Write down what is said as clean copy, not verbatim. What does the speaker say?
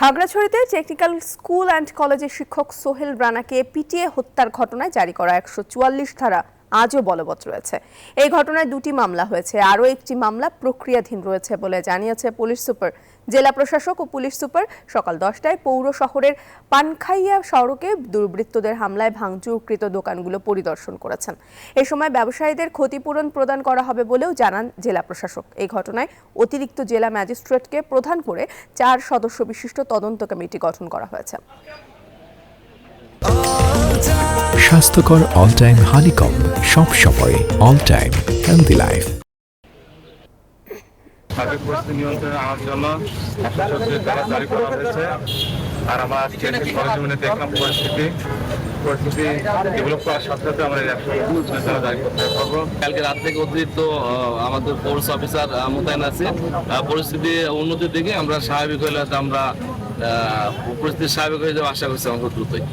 খাগড়াছড়িতে technical school and কলেজের শিক্ষক সোহেল রানাকে পিটিয়ে হত্যার ঘটনায় জারি করা ১৪৪ ধারা আজও বলবৎ রয়েছে। এই ঘটনায় ২টি মামলা হয়েছে, আরও একটি মামলা প্রক্রিয়াধীন রয়েছে বলে জানিয়েছে পুলিশ সুপার। জেলা প্রশাসক ও পুলিশ সুপার সকাল ১০টায় পৌর শহরের পানখাইয়া সড়কে দুর্বৃত্তদের হামলায় ভাঙচুরকৃত দোকানগুলো পরিদর্শন করেছেন। এ সময় ব্যবসায়ীদের ক্ষতিপূরণ প্রদান করা হবে বলেও জানান জেলা প্রশাসক। এই ঘটনায় অতিরিক্ত জেলা ম্যাজিস্ট্রেটকে প্রধান করে ৪ সদস্য বিশিষ্ট তদন্ত কমিটি গঠন করা হয়েছে। স্বাস্থ্যকর অল টাইম হানিকম, সব সময় all time healthy life. Traffic পরিস্থিতি নিয়ন্ত্রণে আনার জন্য ১৭০ ধারা জারি করা হয়েছে। আর আমরা সরজমিনে দেখলাম পরিস্থিতি ডেভেলপ করার সাথে সাথে আমরা ১৭০ ধারা জারি করতে পারবো। কালকে রাত থেকে অতিরিক্ত আমাদের ফোর্স অফিসার মোতায়েন আছে। পরিস্থিতি উন্নতির দিকে আমরা স্বাভাবিক হলে আমরা পরিস্থিতি স্বাভাবিক হয়ে যাওয়া আশা করছি আমাদের দ্রুতই।